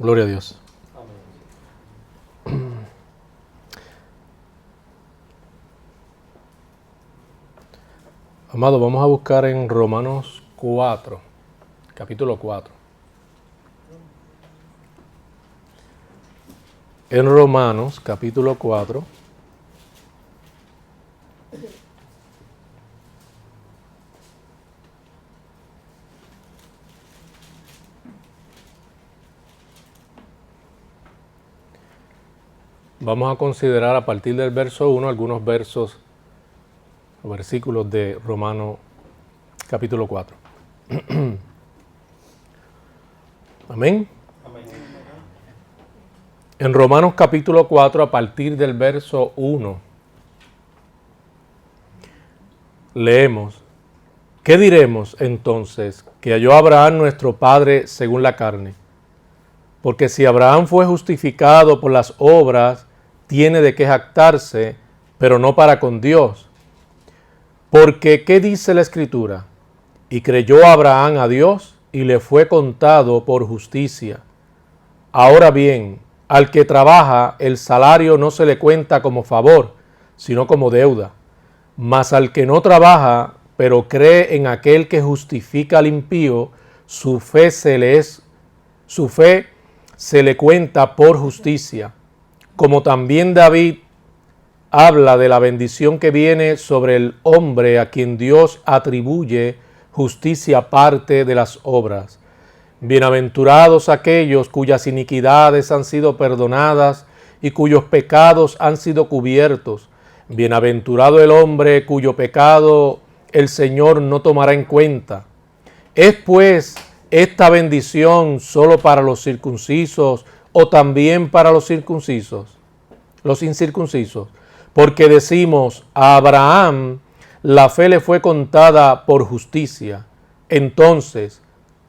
Gloria a Dios. Amado, vamos a buscar en Romanos 4, capítulo 4. En Romanos, capítulo 4. Vamos a considerar a partir del verso 1 algunos versículos de Romanos capítulo 4. Amén. En Romanos capítulo 4, a partir del verso 1, leemos: ¿Qué diremos entonces? Que halló Abraham nuestro padre según la carne. Porque si Abraham fue justificado por las obras, tiene de qué jactarse, pero no para con Dios. Porque, ¿qué dice la Escritura? Y creyó Abraham a Dios, y le fue contado por justicia. Ahora bien, al que trabaja, el salario no se le cuenta como favor, sino como deuda. Mas al que no trabaja, pero cree en aquel que justifica al impío, su fe se le cuenta por justicia. Como también David habla de la bendición que viene sobre el hombre a quien Dios atribuye justicia aparte de las obras. Bienaventurados aquellos cuyas iniquidades han sido perdonadas y cuyos pecados han sido cubiertos. Bienaventurado el hombre cuyo pecado el Señor no tomará en cuenta. ¿Es pues esta bendición solo para los circuncisos o también para los incircuncisos? Porque decimos, a Abraham la fe le fue contada por justicia. Entonces,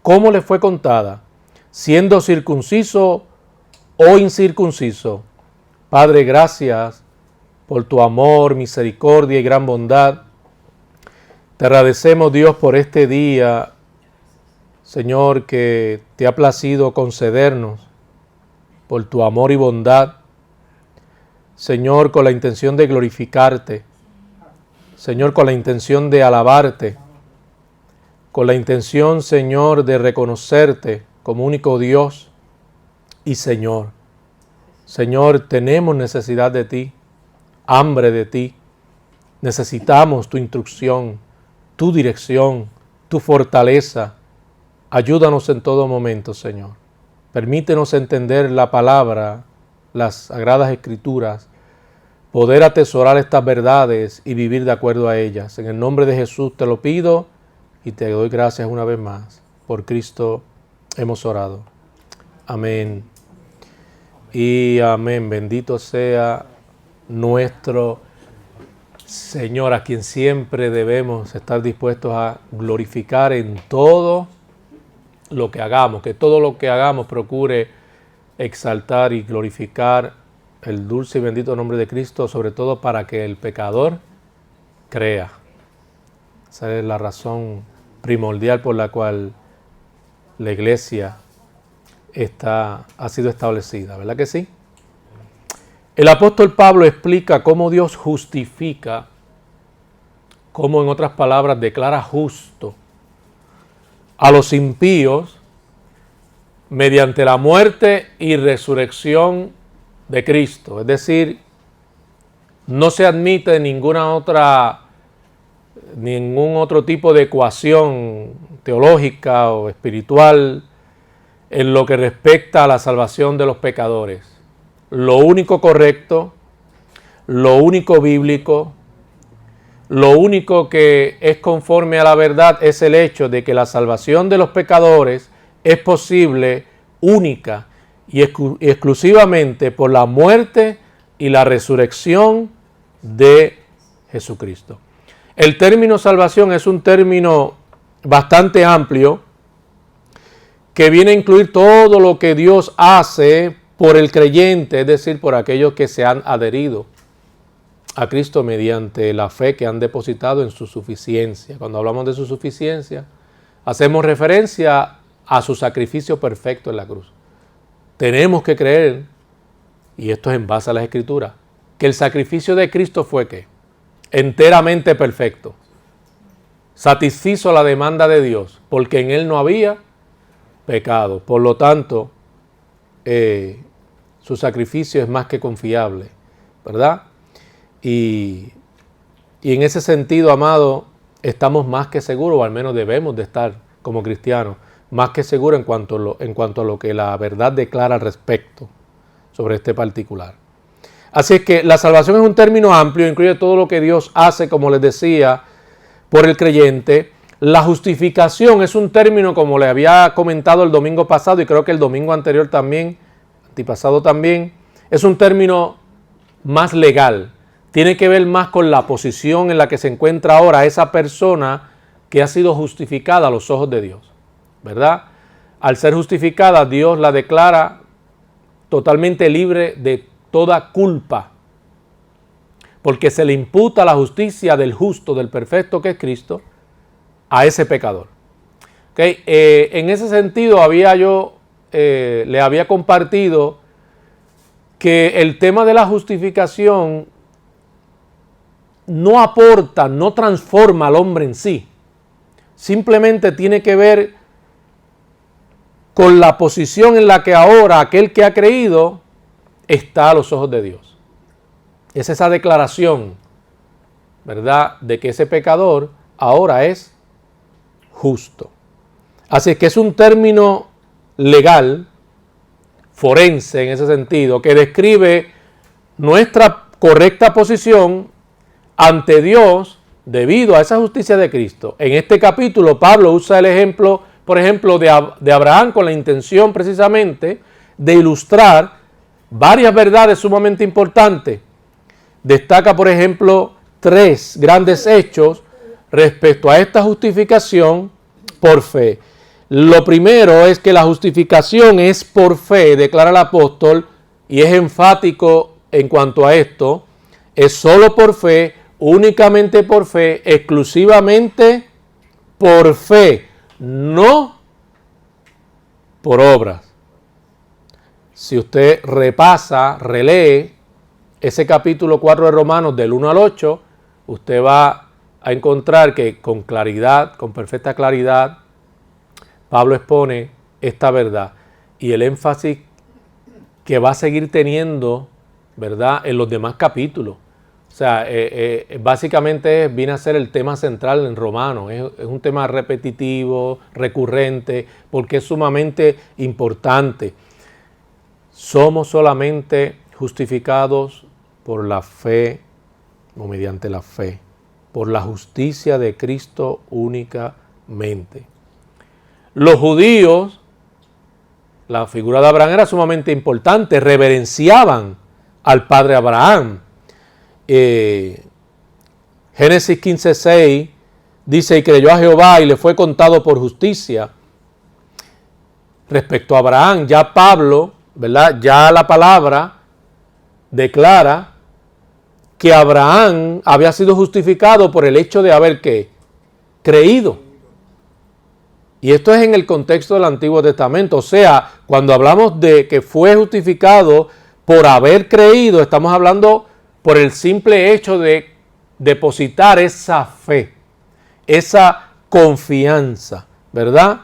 ¿cómo le fue contada? ¿Siendo circunciso o incircunciso? Padre, gracias por tu amor, misericordia y gran bondad. Te agradecemos, Dios, por este día, Señor, que te ha placido concedernos, por tu amor y bondad. Señor, con la intención de glorificarte. Señor, con la intención de alabarte. Con la intención, Señor, de reconocerte como único Dios y Señor. Señor, tenemos necesidad de ti, hambre de ti. Necesitamos tu instrucción, tu dirección, tu fortaleza. Ayúdanos en todo momento, Señor. Permítenos entender la palabra, las sagradas escrituras, poder atesorar estas verdades y vivir de acuerdo a ellas. En el nombre de Jesús te lo pido y te doy gracias una vez más. Por Cristo hemos orado. Amén. Y amén. Bendito sea nuestro Señor, a quien siempre debemos estar dispuestos a glorificar en todo lo que hagamos. Que todo lo que hagamos procure exaltar y glorificar el dulce y bendito nombre de Cristo, sobre todo para que el pecador crea. Esa es la razón primordial por la cual la iglesia ha sido establecida, ¿verdad que sí? El apóstol Pablo explica cómo Dios justifica, cómo en otras palabras declara justo a los impíos mediante la muerte y resurrección de Cristo. Es decir, no se admite ningún otro tipo de ecuación teológica o espiritual en lo que respecta a la salvación de los pecadores. Lo único correcto, lo único bíblico, lo único que es conforme a la verdad es el hecho de que la salvación de los pecadores es posible única y exclusivamente por la muerte y la resurrección de Jesucristo. El término salvación es un término bastante amplio que viene a incluir todo lo que Dios hace por el creyente, es decir, por aquellos que se han adherido a Cristo mediante la fe que han depositado en su suficiencia. Cuando hablamos de su suficiencia, hacemos referencia a su sacrificio perfecto en la cruz. tenemos que creer, y esto es en base a las Escrituras, que el sacrificio de Cristo fue ¿qué? Enteramente perfecto. Satisfizo la demanda de Dios, porque en Él no había pecado. Por lo tanto, su sacrificio es más que confiable, ¿verdad? Y en ese sentido, amado, estamos más que seguros, o al menos debemos de estar como cristianos, más que seguros en cuanto a lo que la verdad declara al respecto sobre este particular. Así es que la salvación es un término amplio, incluye todo lo que Dios hace, como les decía, por el creyente. La justificación es un término, como le había comentado el domingo pasado, y creo que el domingo anterior también, antipasado también, es un término más legal. Tiene que ver más con la posición en la que se encuentra ahora esa persona que ha sido justificada a los ojos de Dios, ¿verdad? Al ser justificada, Dios la declara totalmente libre de toda culpa, porque se le imputa la justicia del justo, del perfecto que es Cristo, a ese pecador. ¿Okay? En ese sentido le había compartido que el tema de la justificación no aporta, no transforma al hombre en sí. Simplemente tiene que ver con la posición en la que ahora aquel que ha creído está a los ojos de Dios. Es esa declaración, ¿verdad?, de que ese pecador ahora es justo. Así que es un término legal, forense en ese sentido, que describe nuestra correcta posición ante Dios debido a esa justicia de Cristo. En este capítulo Pablo usa el ejemplo, por ejemplo, de Abraham con la intención precisamente de ilustrar varias verdades sumamente importantes. Destaca, por ejemplo, 3 grandes hechos respecto a esta justificación por fe. Lo primero es que la justificación es por fe, declara el apóstol, y es enfático en cuanto a esto. Es solo por fe, únicamente por fe, exclusivamente por fe, no por obras. Si usted repasa, relee ese capítulo 4 de Romanos del 1 al 8, usted va a encontrar que con claridad, con perfecta claridad, Pablo expone esta verdad y el énfasis que va a seguir teniendo, ¿verdad?, en los demás capítulos. O sea, básicamente viene a ser el tema central en Romanos. Es un tema repetitivo, recurrente, porque es sumamente importante. Somos solamente justificados por la fe, o mediante la fe, por la justicia de Cristo únicamente. Los judíos, la figura de Abraham era sumamente importante, reverenciaban al padre Abraham. Génesis 15:6 dice: y creyó a Jehová y le fue contado por justicia. Respecto a Abraham, ya Pablo, ¿verdad?, ya la palabra declara que Abraham había sido justificado por el hecho de haber ¿qué? Creído. Y esto es en el contexto del Antiguo Testamento. O sea, cuando hablamos de que fue justificado por haber creído, estamos hablando por el simple hecho de depositar esa fe, esa confianza, ¿verdad?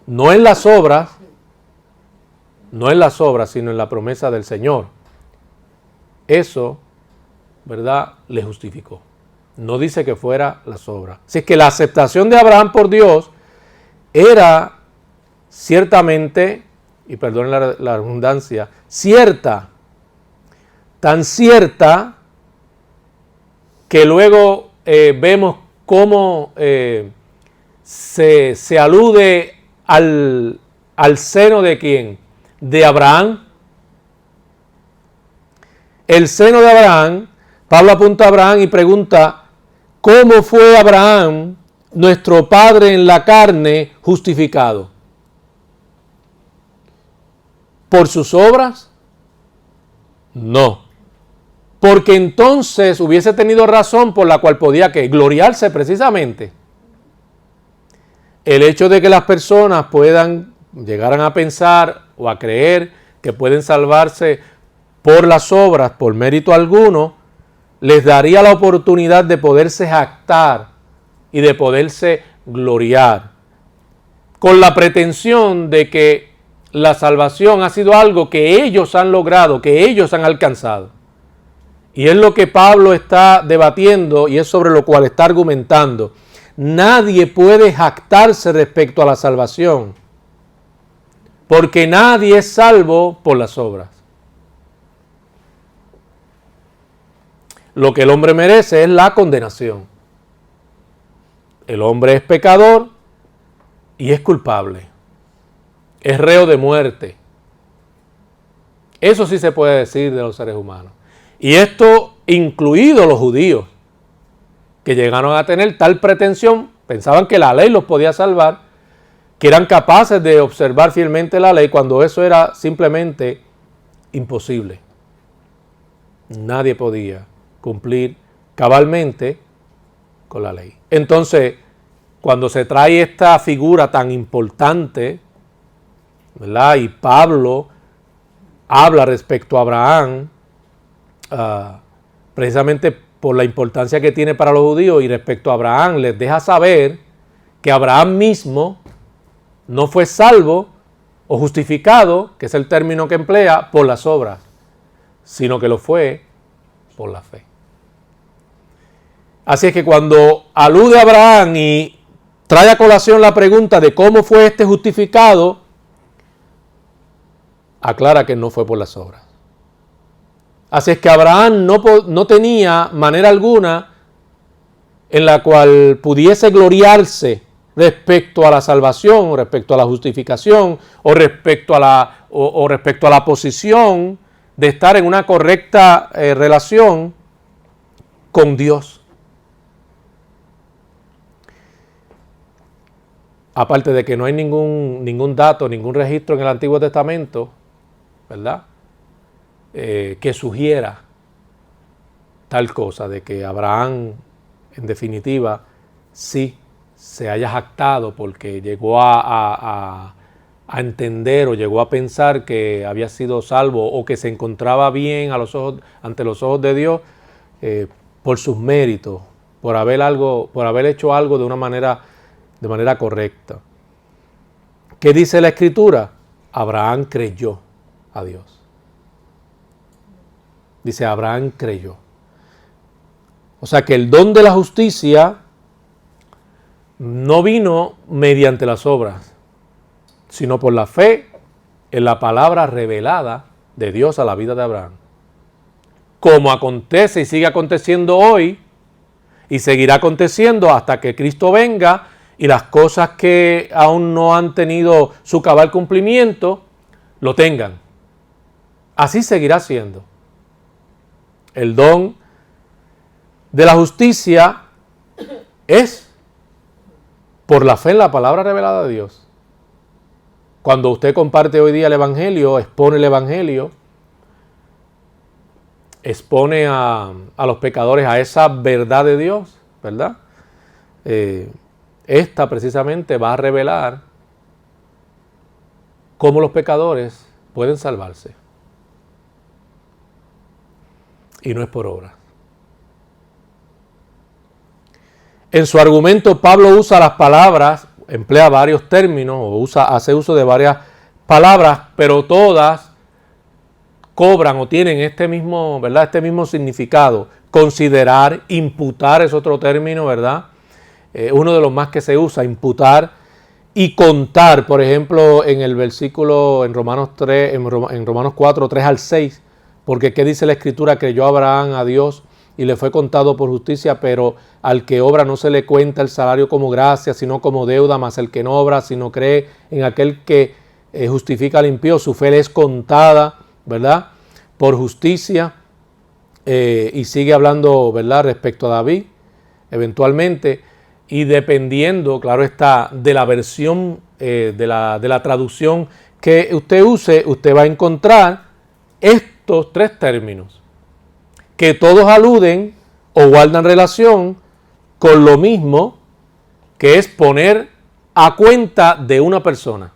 No en las obras, sino en la promesa del Señor. Eso, ¿verdad?, le justificó. No dice que fuera las obras. Así que la aceptación de Abraham por Dios era ciertamente, y perdonen la redundancia, cierta, tan cierta que luego vemos cómo se alude al seno de ¿quién? De Abraham. El seno de Abraham, Pablo apunta a Abraham y pregunta: ¿cómo fue Abraham, nuestro padre en la carne, justificado? ¿Por sus obras? No. Porque entonces hubiese tenido razón por la cual podía ¿qué? Gloriarse precisamente. El hecho de que las personas llegaran a pensar o a creer que pueden salvarse por las obras, por mérito alguno, les daría la oportunidad de poderse jactar y de poderse gloriar, con la pretensión de que la salvación ha sido algo que ellos han logrado, que ellos han alcanzado. Y es lo que Pablo está debatiendo y es sobre lo cual está argumentando. Nadie puede jactarse respecto a la salvación, porque nadie es salvo por las obras. Lo que el hombre merece es la condenación. El hombre es pecador y es culpable. Es reo de muerte. Eso sí se puede decir de los seres humanos. Y esto incluido los judíos, que llegaron a tener tal pretensión, pensaban que la ley los podía salvar, que eran capaces de observar fielmente la ley cuando eso era simplemente imposible. Nadie podía cumplir cabalmente con la ley. Entonces, cuando se trae esta figura tan importante, ¿verdad? Y Pablo habla respecto a Abraham, precisamente por la importancia que tiene para los judíos, y respecto a Abraham les deja saber que Abraham mismo no fue salvo o justificado, que es el término que emplea, por las obras, sino que lo fue por la fe. Así es que cuando alude a Abraham y trae a colación la pregunta de cómo fue este justificado, aclara que no fue por las obras. Así es que Abraham no tenía manera alguna en la cual pudiese gloriarse respecto a la salvación, o respecto a la justificación, o respecto a la posición de estar en una correcta relación con Dios. Aparte de que no hay ningún dato, ningún registro en el Antiguo Testamento, ¿verdad?, que sugiera tal cosa, de que Abraham, en definitiva, sí se haya jactado porque llegó a entender o llegó a pensar que había sido salvo o que se encontraba bien ante los ojos de Dios por sus méritos, por haber hecho algo de manera correcta. ¿Qué dice la Escritura? Abraham creyó a Dios. Dice, Abraham creyó. O sea que el don de la justicia no vino mediante las obras, sino por la fe en la palabra revelada de Dios a la vida de Abraham. Como acontece y sigue aconteciendo hoy, y seguirá aconteciendo hasta que Cristo venga y las cosas que aún no han tenido su cabal cumplimiento, lo tengan. Así seguirá siendo. El don de la justicia es por la fe en la palabra revelada de Dios. Cuando usted comparte hoy día el Evangelio, expone el Evangelio, expone a los pecadores a esa verdad de Dios, ¿verdad? Esta precisamente va a revelar cómo los pecadores pueden salvarse. Y no es por obra. En su argumento, Pablo usa las palabras, emplea varios términos, hace uso de varias palabras, pero todas cobran o tienen este mismo significado. Considerar, imputar es otro término, ¿verdad? Uno de los más que se usa, imputar, y contar, por ejemplo, en el versículo en Romanos 4, 3 al 6, porque ¿qué dice la Escritura? Creyó Abraham a Dios y le fue contado por justicia, pero al que obra no se le cuenta el salario como gracia, sino como deuda, mas el que no obra, sino cree en aquel que justifica al impío, su fe le es contada, ¿verdad?, por justicia. Y sigue hablando, ¿verdad?, respecto a David, eventualmente, y dependiendo, claro está, de la versión, de la traducción que usted use, usted va a encontrar estos tres términos, que todos aluden o guardan relación con lo mismo, que es poner a cuenta de una persona.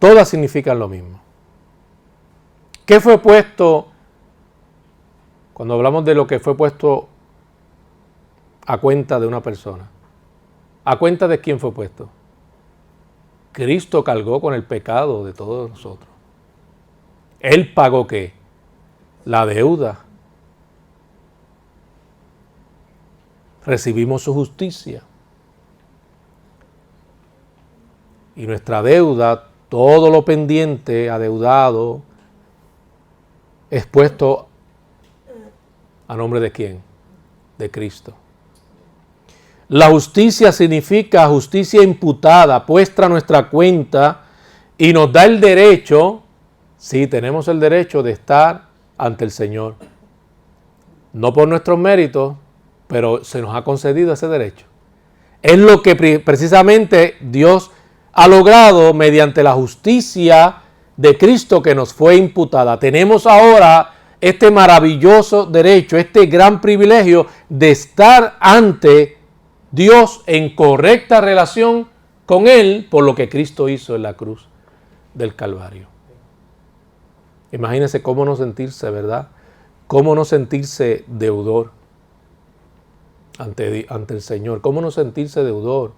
todas significan lo mismo. ¿Qué fue puesto? Cuando hablamos de lo que fue puesto a cuenta de una persona, ¿a cuenta de quién fue puesto? Cristo cargó con el pecado de todos nosotros. Él pagó ¿qué? La deuda. Recibimos su justicia. Y nuestra deuda, todo lo pendiente, adeudado, es puesto ¿a nombre de quién? De Cristo. La justicia significa justicia imputada, puesta a nuestra cuenta y nos da el derecho, sí, tenemos el derecho de estar ante el Señor. No por nuestros méritos, pero se nos ha concedido ese derecho. Es lo que precisamente Dios ha logrado mediante la justicia de Cristo que nos fue imputada. Tenemos ahora este maravilloso derecho, este gran privilegio de estar ante Dios en correcta relación con Él por lo que Cristo hizo en la cruz del Calvario. Imagínense cómo no sentirse, ¿verdad? Cómo no sentirse deudor ante el Señor. Cómo no sentirse deudor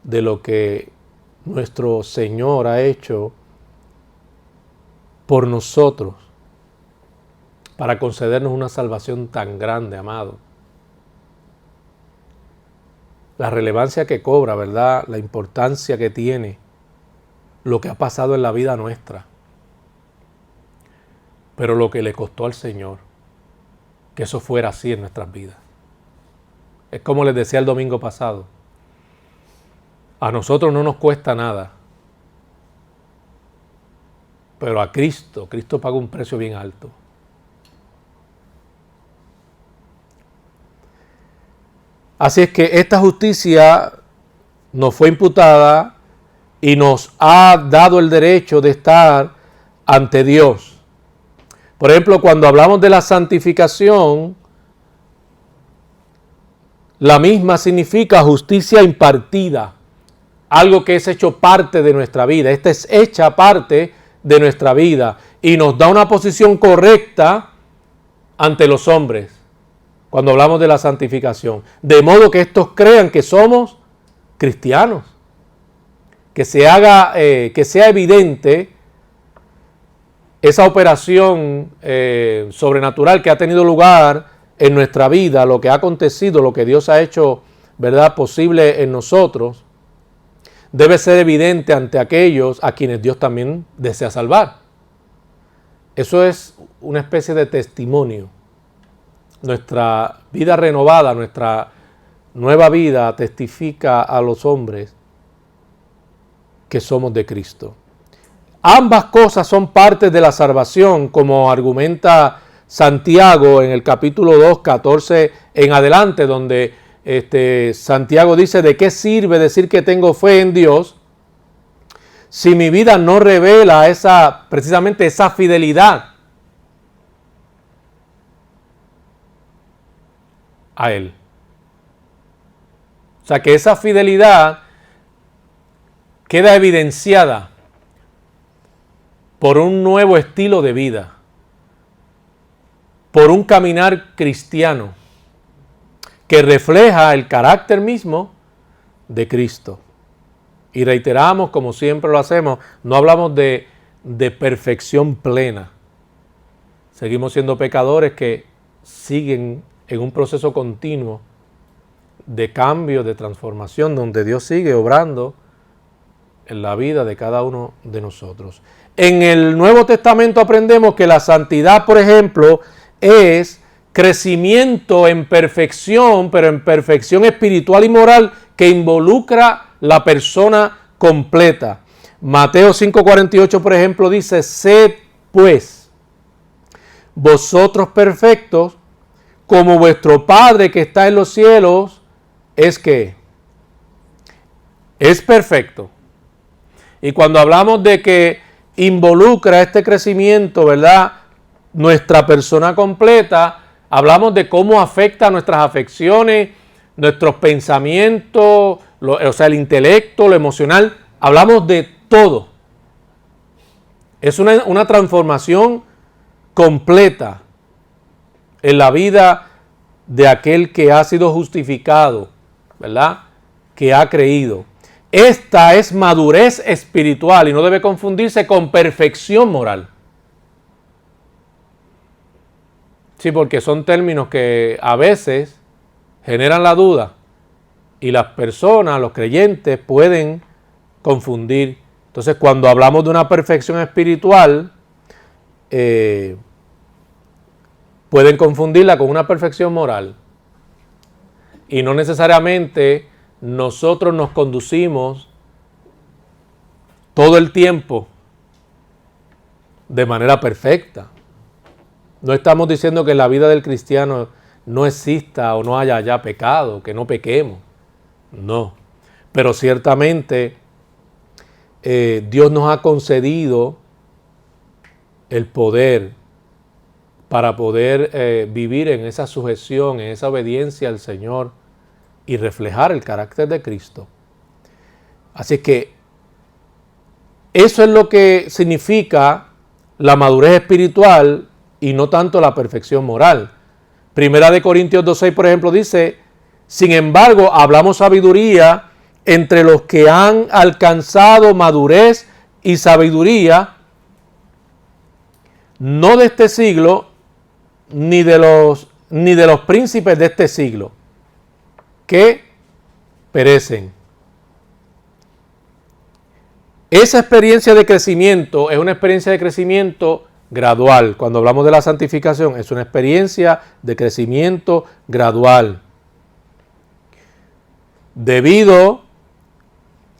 de lo que nuestro Señor ha hecho por nosotros para concedernos una salvación tan grande, amado. La relevancia que cobra, ¿verdad? La importancia que tiene lo que ha pasado en la vida nuestra. Pero lo que le costó al Señor que eso fuera así en nuestras vidas. Es como les decía el domingo pasado. A nosotros no nos cuesta nada. Pero a Cristo pagó un precio bien alto. Así es que esta justicia nos fue imputada y nos ha dado el derecho de estar ante Dios. Por ejemplo, cuando hablamos de la santificación, la misma significa justicia impartida, algo que es hecho parte de nuestra vida. Esta es hecha parte de nuestra vida y nos da una posición correcta ante los hombres. Cuando hablamos de la santificación, de modo que estos crean que somos cristianos, que sea evidente esa operación sobrenatural que ha tenido lugar en nuestra vida, lo que ha acontecido, lo que Dios ha hecho, ¿verdad?, posible en nosotros, debe ser evidente ante aquellos a quienes Dios también desea salvar. Eso es una especie de testimonio. Nuestra vida renovada, nuestra nueva vida testifica a los hombres que somos de Cristo. Ambas cosas son parte de la salvación, como argumenta Santiago en el capítulo 2, 14 en adelante, donde Santiago dice: ¿de qué sirve decir que tengo fe en Dios si mi vida no revela precisamente esa fidelidad a Él? O sea, que esa fidelidad queda evidenciada por un nuevo estilo de vida, por un caminar cristiano que refleja el carácter mismo de Cristo. Y reiteramos, como siempre lo hacemos, no hablamos de perfección plena. Seguimos siendo pecadores que siguen en un proceso continuo de cambio, de transformación, donde Dios sigue obrando en la vida de cada uno de nosotros. En el Nuevo Testamento aprendemos que la santidad, por ejemplo, es crecimiento en perfección, pero en perfección espiritual y moral que involucra la persona completa. Mateo 5:48, por ejemplo, dice: sed pues vosotros perfectos, como vuestro Padre que está en los cielos es que es perfecto. Y cuando hablamos de que involucra este crecimiento, ¿verdad?, nuestra persona completa, hablamos de cómo afecta nuestras afecciones, nuestros pensamientos, o sea, el intelecto, lo emocional. Hablamos de todo. Es una transformación completa en la vida de aquel que ha sido justificado, ¿verdad? Que ha creído. Esta es madurez espiritual y no debe confundirse con perfección moral. Sí, porque son términos que a veces generan la duda y las personas, los creyentes, pueden confundir. Entonces, cuando hablamos de una perfección espiritual, pueden confundirla con una perfección moral. Y no necesariamente nosotros nos conducimos todo el tiempo de manera perfecta. No estamos diciendo que en la vida del cristiano no exista o no haya ya pecado, que no pequemos. No. Pero ciertamente Dios nos ha concedido el poder para poder vivir en esa sujeción, en esa obediencia al Señor y reflejar el carácter de Cristo. Así que eso es lo que significa la madurez espiritual y no tanto la perfección moral. Primera de Corintios 2:6, por ejemplo, dice: sin embargo, hablamos sabiduría entre los que han alcanzado madurez y sabiduría, no de este siglo, ni de los príncipes de este siglo, que perecen. Esa experiencia de crecimiento es una experiencia de crecimiento gradual. Cuando hablamos de la santificación, es una experiencia de crecimiento gradual. Debido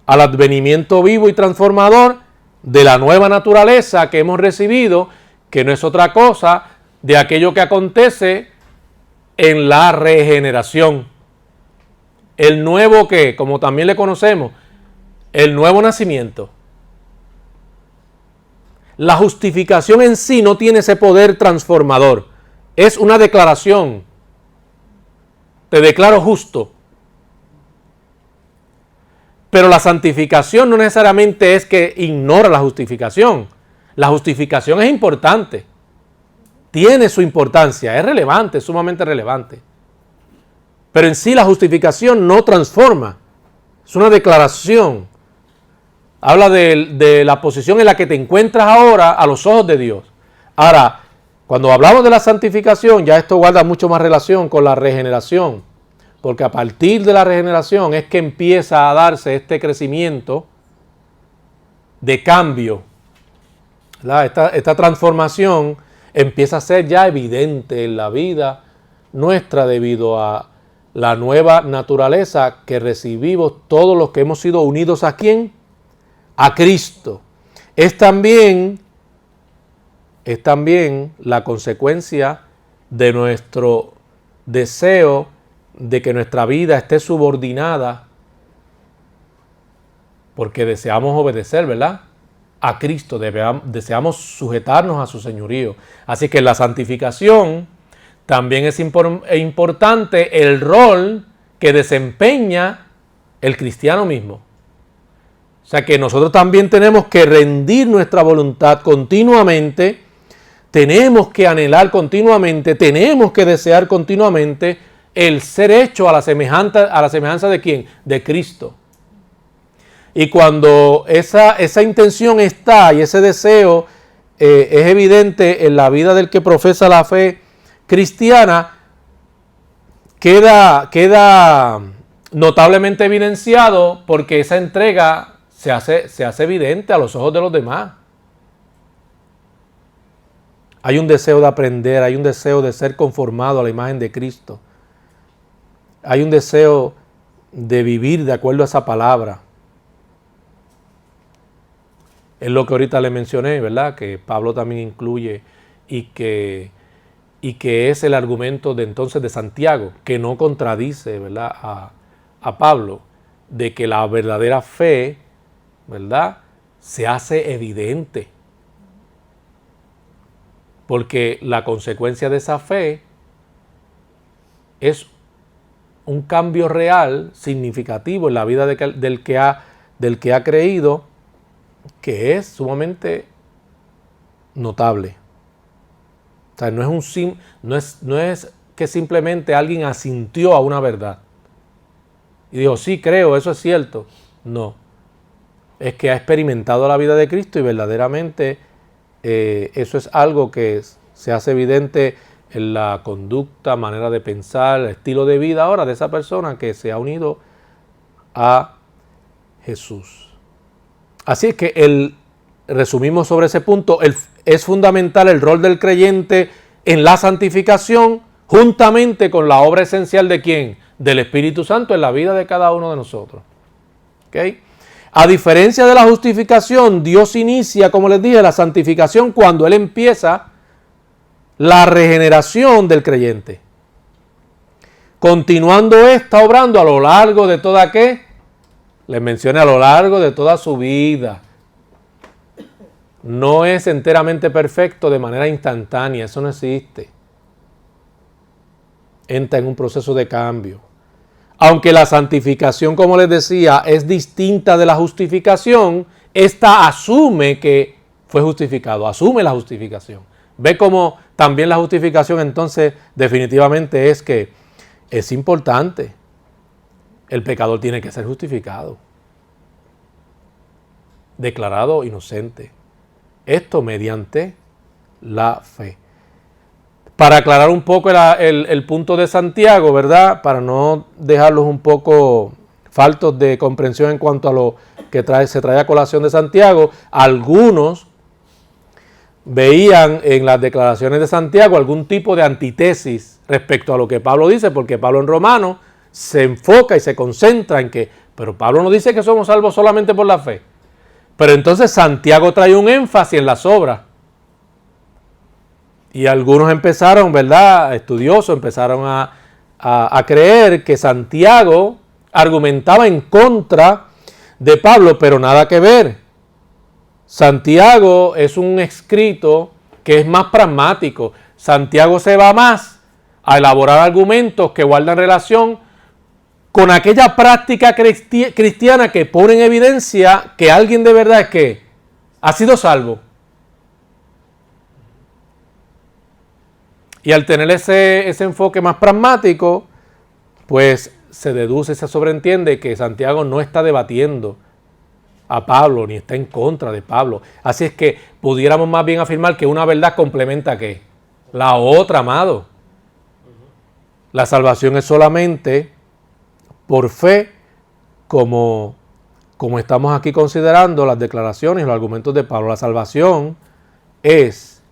al advenimiento vivo y transformador de la nueva naturaleza que hemos recibido, que no es otra cosa de aquello que acontece en la regeneración. El nuevo que, como también le conocemos, el nuevo nacimiento. La justificación en sí no tiene ese poder transformador. Es una declaración. Te declaro justo. Pero la santificación no necesariamente es que ignora la justificación. La justificación es importante. Tiene su importancia, es relevante, es sumamente relevante. Pero en sí la justificación no transforma. Es una declaración. Habla de la posición en la que te encuentras ahora a los ojos de Dios. Ahora, cuando hablamos de la santificación, ya esto guarda mucho más relación con la regeneración. Porque a partir de la regeneración es que empieza a darse este crecimiento de cambio. Esta transformación empieza a ser ya evidente en la vida nuestra debido a la nueva naturaleza que recibimos todos los que hemos sido unidos ¿a quién? A Cristo. Es también la consecuencia de nuestro deseo de que nuestra vida esté subordinada, porque deseamos obedecer, ¿verdad?, a Cristo, deseamos sujetarnos a su señorío. Así que en la santificación también es importante el rol que desempeña el cristiano mismo. O sea que nosotros también tenemos que rendir nuestra voluntad continuamente, tenemos que anhelar continuamente, tenemos que desear continuamente el ser hecho a la semejanza de ¿quién? De Cristo. Y cuando esa intención está y ese deseo es evidente en la vida del que profesa la fe cristiana, queda notablemente evidenciado porque esa entrega se hace evidente a los ojos de los demás. Hay un deseo de aprender, hay un deseo de ser conformado a la imagen de Cristo. Hay un deseo de vivir de acuerdo a esa palabra. Es lo que ahorita le mencioné, ¿verdad? Que Pablo también incluye y que es el argumento de entonces de Santiago, que no contradice, ¿verdad?, a Pablo, de que la verdadera fe, ¿verdad?, se hace evidente. Porque la consecuencia de esa fe es un cambio real, significativo en la vida del que ha creído, que es sumamente notable. O sea, no es que simplemente alguien asintió a una verdad y dijo, sí, creo, eso es cierto. No. Es que ha experimentado la vida de Cristo y verdaderamente eso es algo que se hace evidente en la conducta, manera de pensar, el estilo de vida ahora de esa persona que se ha unido a Jesús. Así es que resumimos sobre ese punto, es fundamental el rol del creyente en la santificación juntamente con la obra esencial de ¿quién? Del Espíritu Santo en la vida de cada uno de nosotros. ¿Okay? A diferencia de la justificación, Dios inicia, como les dije, la santificación cuando Él empieza la regeneración del creyente. Continuando esta obrando a lo largo de toda ¿qué? Les mencioné a lo largo de toda su vida. No es enteramente perfecto de manera instantánea, eso no existe. Entra en un proceso de cambio. Aunque la santificación, como les decía, es distinta de la justificación, esta asume que fue justificado, asume la justificación. Ve cómo también la justificación entonces definitivamente es que es importante. El pecador tiene que ser justificado, declarado inocente. Esto mediante la fe. Para aclarar un poco el punto de Santiago, ¿verdad? Para no dejarlos un poco faltos de comprensión en cuanto a lo que se trae a colación de Santiago, algunos veían en las declaraciones de Santiago algún tipo de antítesis respecto a lo que Pablo dice, porque Pablo en Romanos se enfoca y se concentra en que, pero Pablo no dice que somos salvos solamente por la fe. Pero entonces Santiago trae un énfasis en las obras. Y algunos empezaron, ¿verdad? Estudiosos empezaron a creer que Santiago argumentaba en contra de Pablo, pero nada que ver. Santiago es un escrito que es más pragmático. Santiago se va más a elaborar argumentos que guardan relación con aquella práctica cristiana que pone en evidencia que alguien de verdad es que ha sido salvo. Y al tener ese enfoque más pragmático, pues se deduce, se sobreentiende que Santiago no está debatiendo a Pablo, ni está en contra de Pablo. Así es que pudiéramos más bien afirmar que una verdad complementa ¿qué? La otra, amado. La salvación es solamente por fe, como estamos aquí considerando las declaraciones y los argumentos de Pablo. La salvación es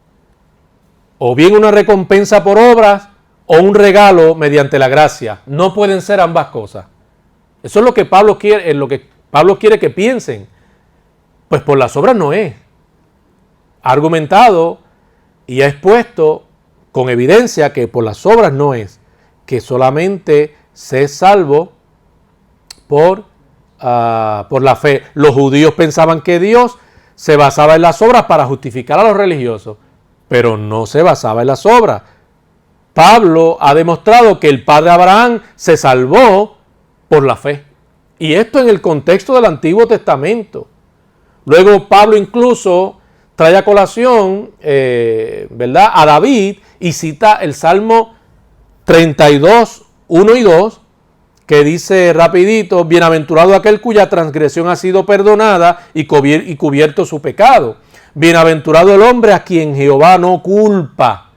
o bien una recompensa por obras o un regalo mediante la gracia. No pueden ser ambas cosas. Eso es lo que Pablo quiere, es lo que Pablo quiere que piensen. Pues por las obras no es. Ha argumentado y ha expuesto con evidencia que por las obras no es, que solamente se es salvo por la fe. Los judíos pensaban que Dios se basaba en las obras para justificar a los religiosos, pero no se basaba en las obras. Pablo ha demostrado que el padre Abraham se salvó por la fe. Y esto en el contexto del Antiguo Testamento. Luego Pablo incluso trae a colación, ¿verdad?, a David y cita el Salmo 32, 1 y 2, que dice rapidito, bienaventurado aquel cuya transgresión ha sido perdonada y cubierto su pecado. Bienaventurado el hombre a quien Jehová no culpa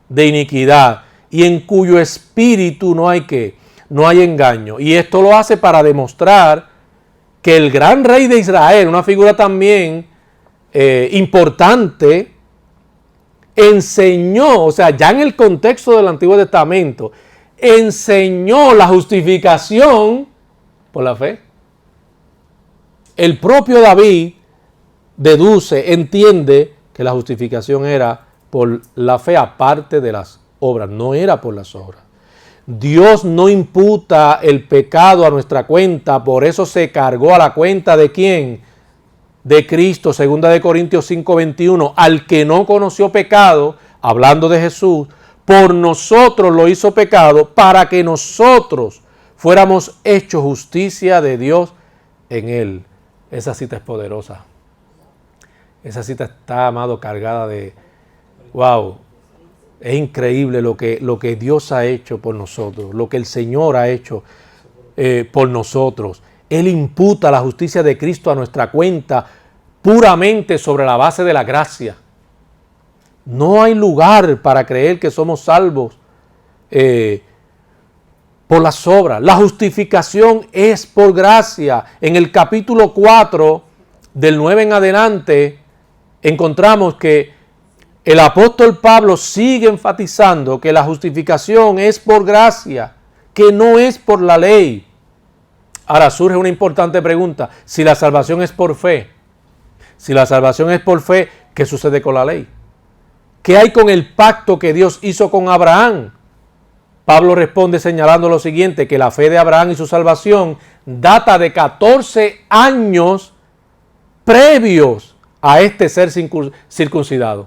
de iniquidad y en cuyo espíritu no hay engaño. Y esto lo hace para demostrar que el gran rey de Israel, una figura también importante, enseñó, o sea, ya en el contexto del Antiguo Testamento, enseñó la justificación por la fe. El propio David deduce, entiende que la justificación era por la fe aparte de las obras, no era por las obras. Dios no imputa el pecado a nuestra cuenta, por eso se cargó a la cuenta ¿de quién? De Cristo, 2 de Corintios 5:21, al que no conoció pecado, hablando de Jesús, por nosotros lo hizo pecado, para que nosotros fuéramos hechos justicia de Dios en él. Esa cita es poderosa. Esa cita está, amado, cargada de, wow, es increíble lo que Dios ha hecho por nosotros, lo que el Señor ha hecho por nosotros. Él imputa la justicia de Cristo a nuestra cuenta puramente sobre la base de la gracia. No hay lugar para creer que somos salvos por las obras. La justificación es por gracia. En el capítulo 4, del 9 en adelante, encontramos que el apóstol Pablo sigue enfatizando que la justificación es por gracia, que no es por la ley. Ahora surge una importante pregunta: si la salvación es por fe, si la salvación es por fe, ¿qué sucede con la ley? ¿Qué hay con el pacto que Dios hizo con Abraham? Pablo responde señalando lo siguiente, que la fe de Abraham y su salvación data de 14 años previos a este ser circuncidado.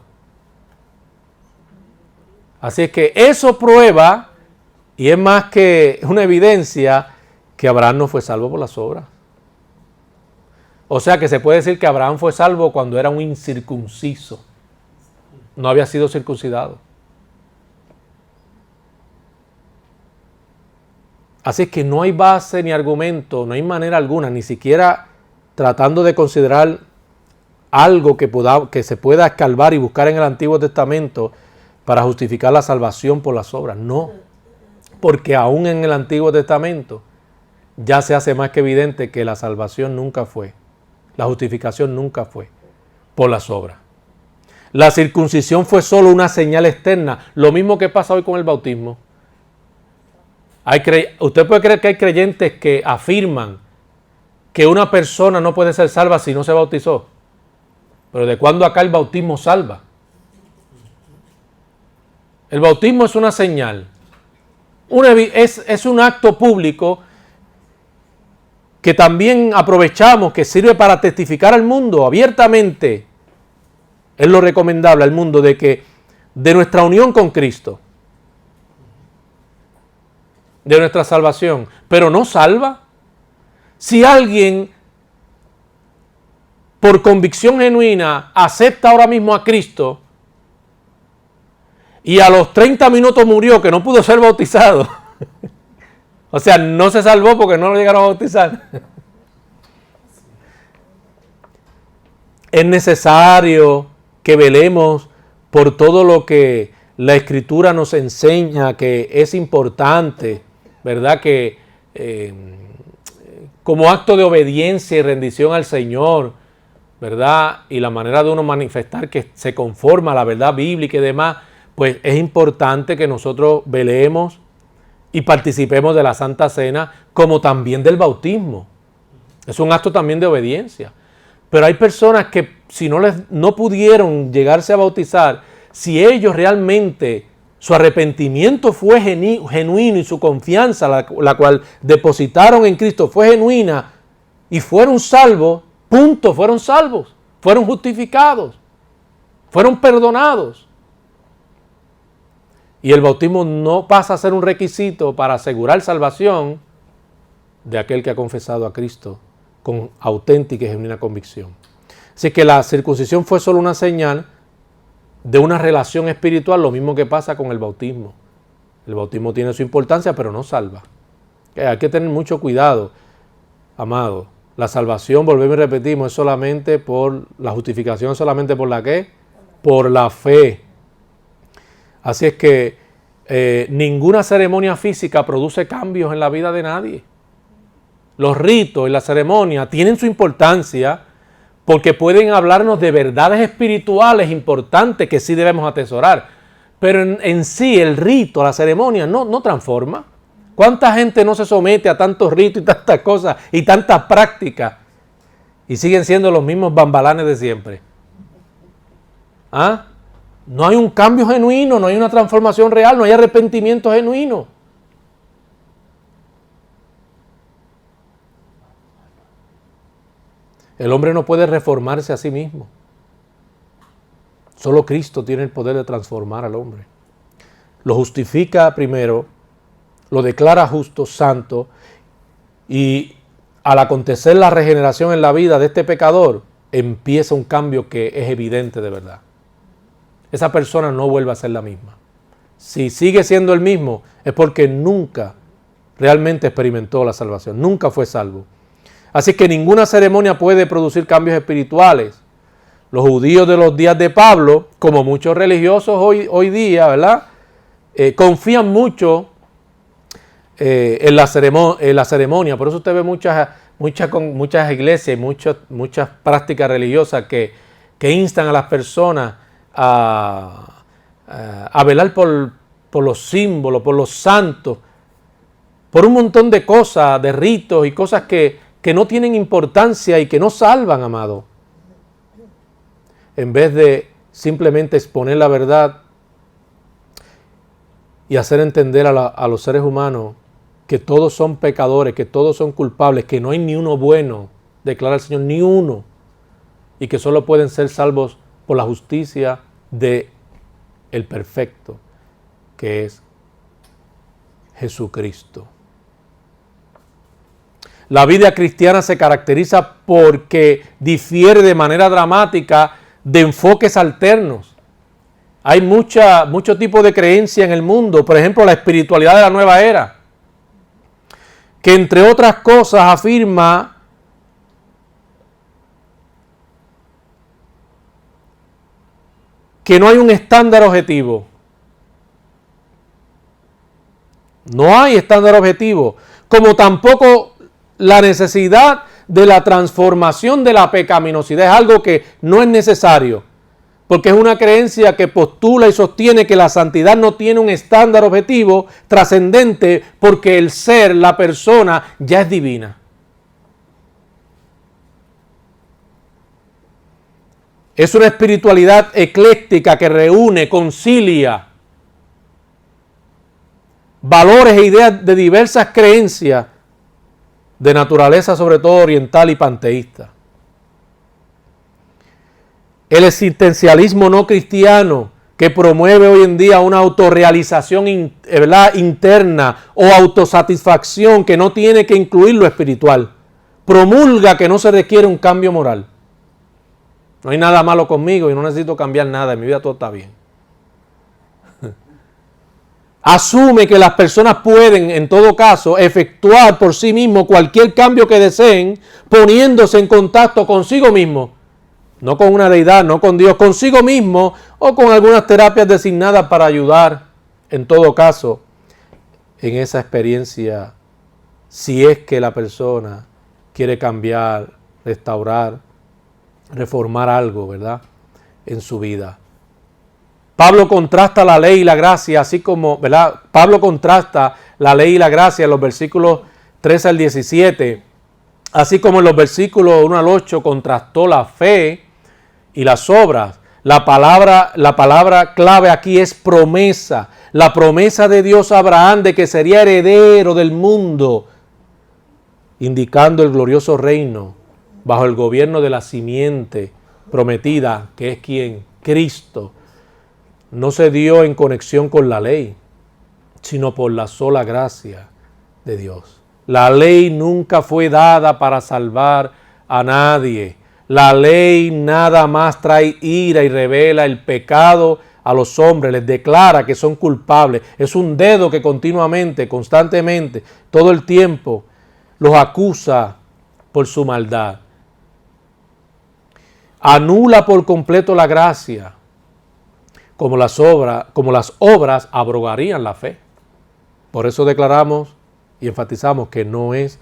Así es que eso prueba, y es más que una evidencia, que Abraham no fue salvo por las obras. O sea que se puede decir que Abraham fue salvo cuando era un incircunciso. No había sido circuncidado. Así es que no hay base ni argumento, no hay manera alguna, ni siquiera tratando de considerar algo que se pueda escarbar y buscar en el Antiguo Testamento para justificar la salvación por las obras. No, porque aún en el Antiguo Testamento ya se hace más que evidente que la salvación nunca fue, la justificación nunca fue por las obras. La circuncisión fue solo una señal externa, lo mismo que pasa hoy con el bautismo. Usted puede creer que hay creyentes que afirman que una persona no puede ser salva si no se bautizó. Pero ¿de cuándo acá el bautismo salva? El bautismo es una señal. Es un acto público que también aprovechamos, que sirve para testificar al mundo abiertamente. Es lo recomendable al mundo de nuestra unión con Cristo, de nuestra salvación, pero no salva. Si alguien por convicción genuina acepta ahora mismo a Cristo y a los 30 minutos murió, que no pudo ser bautizado, o sea, no se salvó porque no lo llegaron a bautizar. Es necesario que velemos por todo lo que la Escritura nos enseña que es importante, ¿verdad? Que como acto de obediencia y rendición al Señor, ¿verdad? Y la manera de uno manifestar que se conforma a la verdad bíblica y demás, pues es importante que nosotros velemos y participemos de la Santa Cena, como también del bautismo. Es un acto también de obediencia. Pero hay personas que si no pudieron llegarse a bautizar, si ellos realmente, su arrepentimiento fue genuino y su confianza, la cual depositaron en Cristo, fue genuina y fueron salvos, punto, fueron salvos, fueron justificados, fueron perdonados. Y el bautismo no pasa a ser un requisito para asegurar salvación de aquel que ha confesado a Cristo con auténtica y genuina convicción. Así que la circuncisión fue solo una señal de una relación espiritual, lo mismo que pasa con el bautismo. El bautismo tiene su importancia, pero no salva. Hay que tener mucho cuidado, amado. La salvación, volvemos y repetimos, es solamente por la justificación, solamente por la ¿qué? Por la fe. Así es que ninguna ceremonia física produce cambios en la vida de nadie. Los ritos y la ceremonia tienen su importancia porque pueden hablarnos de verdades espirituales importantes que sí debemos atesorar. Pero en sí el rito, la ceremonia no transforma. ¿Cuánta gente no se somete a tantos ritos y tantas cosas y tantas prácticas y siguen siendo los mismos bambalanes de siempre? ¿Ah? No hay un cambio genuino, no hay una transformación real, no hay arrepentimiento genuino. El hombre no puede reformarse a sí mismo. Solo Cristo tiene el poder de transformar al hombre. Lo justifica primero, lo declara justo, santo, y al acontecer la regeneración en la vida de este pecador, empieza un cambio que es evidente de verdad. Esa persona no vuelve a ser la misma. Si sigue siendo el mismo, es porque nunca realmente experimentó la salvación, nunca fue salvo. Así que ninguna ceremonia puede producir cambios espirituales. Los judíos de los días de Pablo, como muchos religiosos hoy día, ¿verdad? Confían mucho en la ceremonia. Por eso usted ve muchas iglesias y muchas prácticas religiosas que instan a las personas a velar por los símbolos, por los santos, por un montón de cosas, de ritos y cosas que no tienen importancia y que no salvan, amado. En vez de simplemente exponer la verdad y hacer entender a los seres humanos que todos son pecadores, que todos son culpables, que no hay ni uno bueno, declara el Señor, ni uno, y que solo pueden ser salvos por la justicia de el perfecto, que es Jesucristo. La vida cristiana se caracteriza porque difiere de manera dramática de enfoques alternos. Hay mucho tipo de creencia en el mundo, por ejemplo, la espiritualidad de la nueva era, que entre otras cosas afirma que no hay un estándar objetivo. No hay estándar objetivo, como tampoco la necesidad de la transformación de la pecaminosidad. Es algo que no es necesario, porque es una creencia que postula y sostiene que la santidad no tiene un estándar objetivo trascendente, porque el ser, la persona, ya es divina. Es una espiritualidad ecléctica que reúne, concilia valores e ideas de diversas creencias de naturaleza sobre todo oriental y panteísta. El existencialismo no cristiano, que promueve hoy en día una autorrealización interna o autosatisfacción que no tiene que incluir lo espiritual, promulga que no se requiere un cambio moral. No hay nada malo conmigo y no necesito cambiar nada, en mi vida todo está bien. Asume que las personas pueden, en todo caso, efectuar por sí mismos cualquier cambio que deseen, poniéndose en contacto consigo mismo, no con una deidad, no con Dios, consigo mismo o con algunas terapias designadas para ayudar, en todo caso, en esa experiencia, si es que la persona quiere cambiar, restaurar, reformar algo, ¿verdad?, en su vida. Pablo contrasta la ley y la gracia, así como, ¿verdad? Pablo contrasta la ley y la gracia en los versículos 13 al 17, así como en los versículos 1 al 8 contrastó la fe y las obras. La palabra clave aquí es promesa. La promesa de Dios a Abraham de que sería heredero del mundo, indicando el glorioso reino bajo el gobierno de la simiente prometida, que es quien, Cristo, no se dio en conexión con la ley, sino por la sola gracia de Dios. La ley nunca fue dada para salvar a nadie. La ley nada más trae ira y revela el pecado a los hombres, les declara que son culpables. Es un dedo que continuamente, constantemente, todo el tiempo los acusa por su maldad. Anula por completo la gracia, como las obras abrogarían la fe. Por eso declaramos y enfatizamos que no es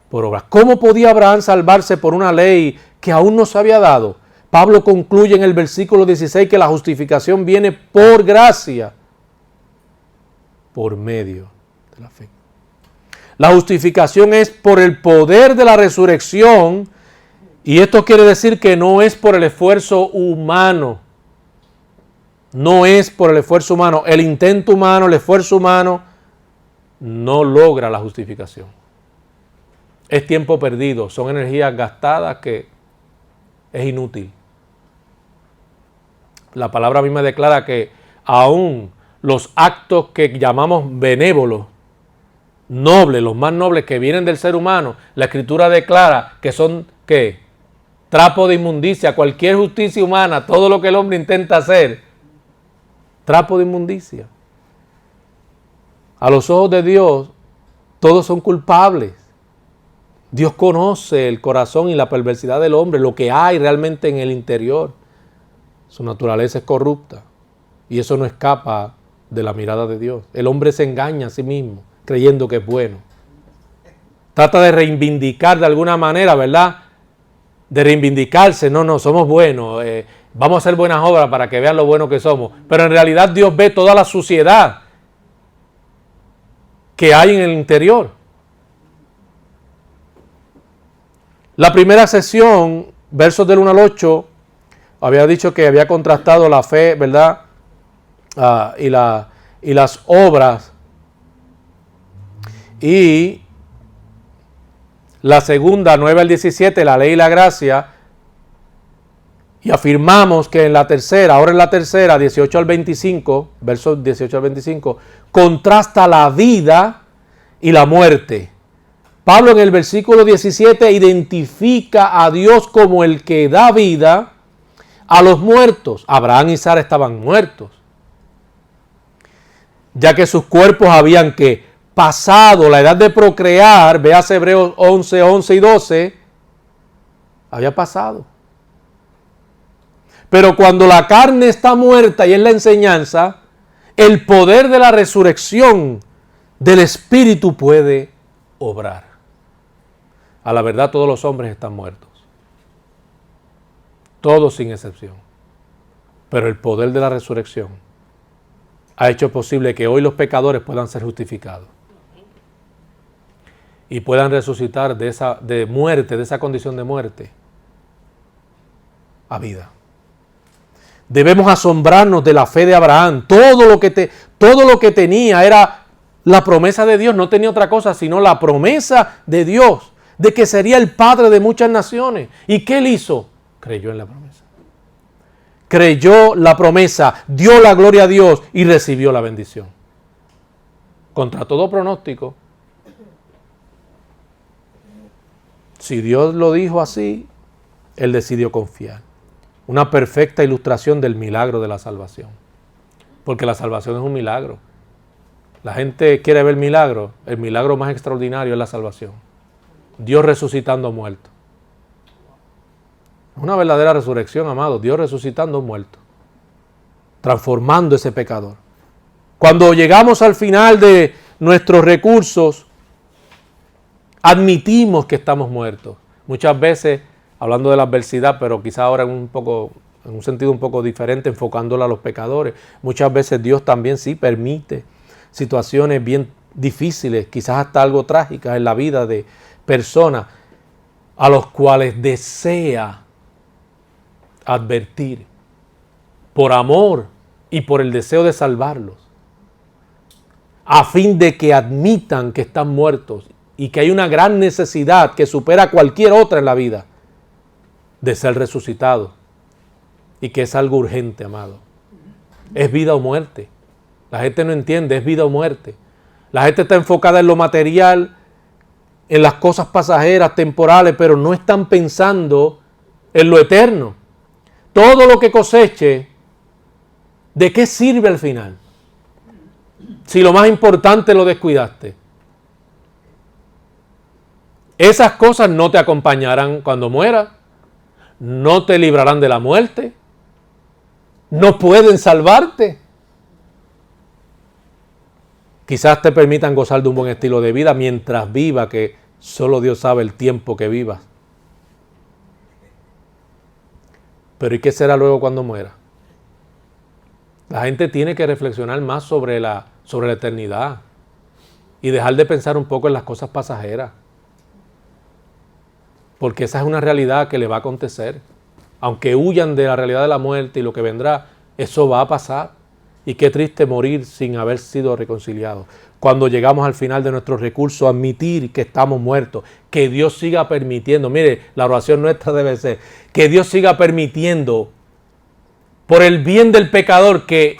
por obras. ¿Cómo podía Abraham salvarse por una ley que aún no se había dado? Pablo concluye en el versículo 16 que la justificación viene por gracia, por medio de la fe. La justificación es por el poder de la resurrección, y esto quiere decir que no es por el esfuerzo humano. No es por el esfuerzo humano. El intento humano, el esfuerzo humano no logra la justificación. Es tiempo perdido, son energías gastadas que es inútil. La palabra misma declara que aún los actos que llamamos benévolos, nobles, los más nobles que vienen del ser humano, la Escritura declara que son, ¿qué? trapo de inmundicia, cualquier justicia humana, todo lo que el hombre intenta hacer, trapo de inmundicia. A los ojos de Dios, todos son culpables. Dios conoce el corazón y la perversidad del hombre, lo que hay realmente en el interior. Su naturaleza es corrupta y eso no escapa de la mirada de Dios. El hombre se engaña a sí mismo creyendo que es bueno. Trata de reivindicar de alguna manera, ¿verdad? De reivindicarse. No, somos buenos. Vamos a hacer buenas obras para que vean lo bueno que somos. Pero en realidad Dios ve toda la suciedad que hay en el interior. La primera sesión, versos del 1 al 8, había dicho que había contrastado la fe, ¿verdad? Y las obras. Y la segunda, 9 al 17, la ley y la gracia. Y afirmamos que en la tercera, ahora en la tercera, 18 al 25, versos 18 al 25, contrasta la vida y la muerte. Pablo en el versículo 17 identifica a Dios como el que da vida a los muertos. Abraham y Sara estaban muertos, ya que sus cuerpos habían que pasado la edad de procrear, veas Hebreos 11, 11 y 12, había pasado. Pero cuando la carne está muerta, y es la enseñanza, el poder de la resurrección del Espíritu puede obrar. A la verdad, todos los hombres están muertos. Todos sin excepción. Pero el poder de la resurrección ha hecho posible que hoy los pecadores puedan ser justificados y puedan resucitar de esa condición de muerte a vida. Debemos asombrarnos de la fe de Abraham. Todo lo que tenía era la promesa de Dios. No tenía otra cosa sino la promesa de Dios de que sería el padre de muchas naciones. ¿Y qué él hizo? Creyó en la promesa. Creyó la promesa, dio la gloria a Dios y recibió la bendición. Contra todo pronóstico. Si Dios lo dijo así, él decidió confiar. Una perfecta ilustración del milagro de la salvación. Porque la salvación es un milagro. La gente quiere ver milagros. El milagro más extraordinario es la salvación. Dios resucitando muertos. Una verdadera resurrección, amados. Dios resucitando muertos. Transformando ese pecador. Cuando llegamos al final de nuestros recursos, admitimos que estamos muertos. Muchas veces, hablando de la adversidad, pero quizá ahora en un sentido un poco diferente, enfocándola a los pecadores. Muchas veces Dios también sí permite situaciones bien difíciles, quizás hasta algo trágicas en la vida de personas a los cuales desea advertir por amor y por el deseo de salvarlos, a fin de que admitan que están muertos y que hay una gran necesidad que supera cualquier otra en la vida de ser resucitado y que es algo urgente, amado. Es vida o muerte. La gente no entiende, es vida o muerte. La gente está enfocada en lo material, en las cosas pasajeras, temporales, pero no están pensando en lo eterno. Todo lo que coseche, ¿de qué sirve al final? Si lo más importante lo descuidaste. Esas cosas no te acompañarán cuando mueras, no te librarán de la muerte, no pueden salvarte. Quizás te permitan gozar de un buen estilo de vida mientras viva, que solo Dios sabe el tiempo que vivas. Pero ¿y qué será luego cuando muera? La gente tiene que reflexionar más sobre la eternidad y dejar de pensar un poco en las cosas pasajeras. Porque esa es una realidad que le va a acontecer. Aunque huyan de la realidad de la muerte y lo que vendrá, eso va a pasar. Y qué triste morir sin haber sido reconciliados. Cuando llegamos al final de nuestros recursos, admitir que estamos muertos, que Dios siga permitiendo, mire, la oración nuestra debe ser, que Dios siga permitiendo, por el bien del pecador que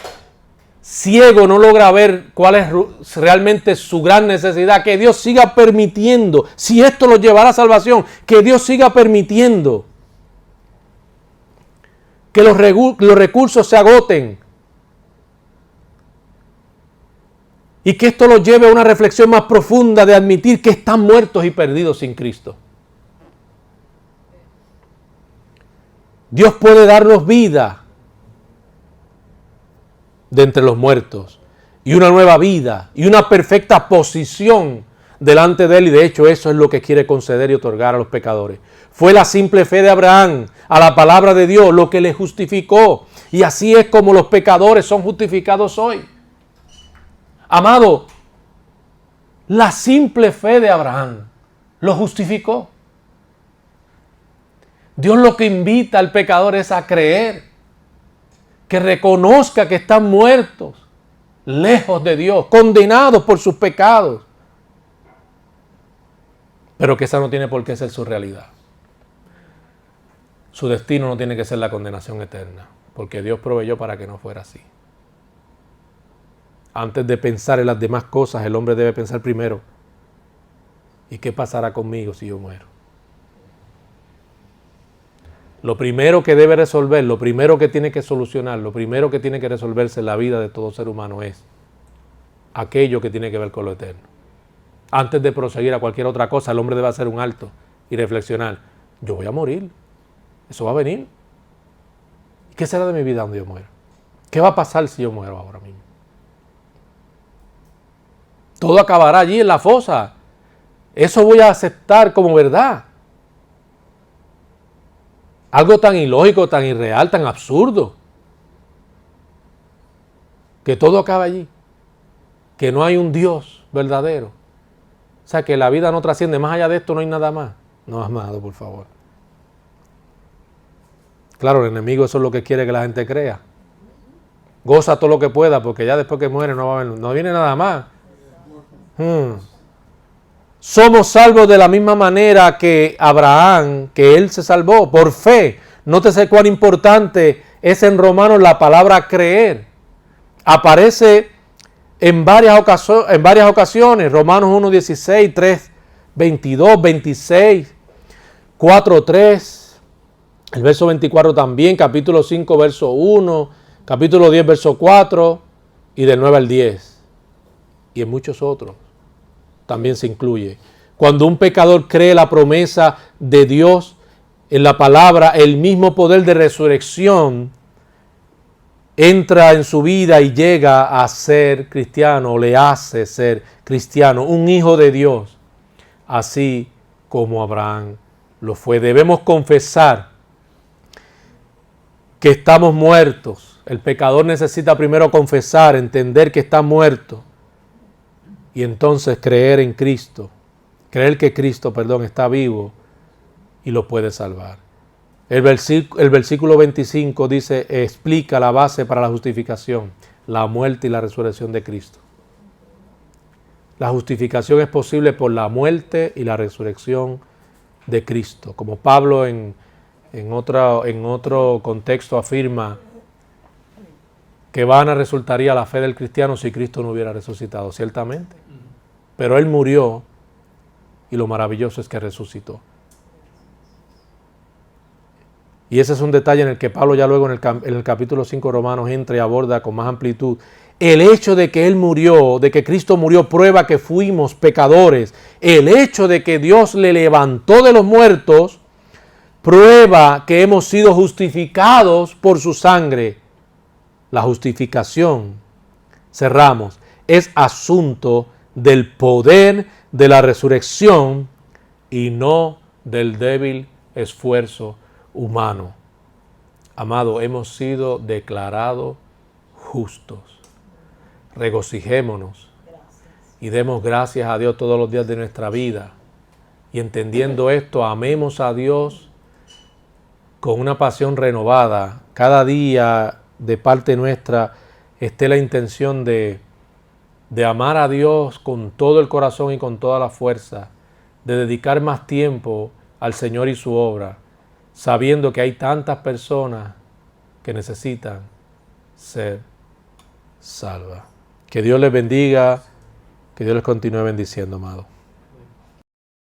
ciego no logra ver cuál es realmente su gran necesidad, que Dios siga permitiendo, si esto lo llevará a salvación, que Dios siga permitiendo que los recursos se agoten y que esto los lleve a una reflexión más profunda de admitir que están muertos y perdidos sin Cristo. Dios puede darnos vida de entre los muertos y una nueva vida y una perfecta posición delante de Él, y de hecho eso es lo que quiere conceder y otorgar a los pecadores. Fue la simple fe de Abraham a la palabra de Dios lo que le justificó, y así es como los pecadores son justificados hoy. Amado, la simple fe de Abraham lo justificó. Dios lo que invita al pecador es a creer, que reconozca que están muertos, lejos de Dios, condenados por sus pecados, pero que esa no tiene por qué ser su realidad. Su destino no tiene que ser la condenación eterna, porque Dios proveyó para que no fuera así. Antes de pensar en las demás cosas, el hombre debe pensar primero: ¿y qué pasará conmigo si yo muero? Lo primero que debe resolver, lo primero que tiene que solucionar, lo primero que tiene que resolverse en la vida de todo ser humano es aquello que tiene que ver con lo eterno. Antes de proseguir a cualquier otra cosa, el hombre debe hacer un alto y reflexionar: yo voy a morir, eso va a venir. ¿Qué será de mi vida cuando yo muera? ¿Qué va a pasar si yo muero ahora mismo? Todo acabará allí en la fosa. Eso voy a aceptar como verdad. Algo tan ilógico, tan irreal, tan absurdo. Que todo acaba allí. Que no hay un Dios verdadero. O sea, que la vida no trasciende. Más allá de esto no hay nada más. No, amado, por favor. Claro, el enemigo eso es lo que quiere que la gente crea. Goza todo lo que pueda, porque ya después que muere no viene nada más. Somos salvos de la misma manera que Abraham, que él se salvó por fe. Nótese cuán importante es en Romanos la palabra creer. Aparece en varias ocasiones. Romanos 1:16, 3:22, 26, 4:3, el verso 24 también, capítulo 5, verso 1, capítulo 10, verso 4, y del 9 al 10. Y en muchos otros también se incluye. Cuando un pecador cree la promesa de Dios en la palabra, el mismo poder de resurrección entra en su vida y llega a ser cristiano, o le hace ser cristiano, un hijo de Dios, así como Abraham lo fue. Debemos confesar que estamos muertos. El pecador necesita primero confesar, entender que está muerto, y entonces creer en Cristo, creer que Cristo, está vivo y lo puede salvar. El versículo 25 dice, explica la base para la justificación, la muerte y la resurrección de Cristo. La justificación es posible por la muerte y la resurrección de Cristo. Como Pablo en otro contexto afirma que vana resultaría la fe del cristiano si Cristo no hubiera resucitado, ciertamente. Pero Él murió y lo maravilloso es que resucitó. Y ese es un detalle en el que Pablo ya luego en el capítulo 5 de Romanos entra y aborda con más amplitud. El hecho de que Él murió, de que Cristo murió, prueba que fuimos pecadores. El hecho de que Dios le levantó de los muertos, prueba que hemos sido justificados por su sangre. La justificación, cerramos, es asunto del poder de la resurrección y no del débil esfuerzo humano. Amado, hemos sido declarados justos. Regocijémonos y demos gracias a Dios todos los días de nuestra vida. Y entendiendo esto, amemos a Dios con una pasión renovada. Cada día de parte nuestra esté la intención de amar a Dios con todo el corazón y con toda la fuerza, de dedicar más tiempo al Señor y su obra, sabiendo que hay tantas personas que necesitan ser salvas. Que Dios les bendiga, que Dios les continúe bendiciendo, amado.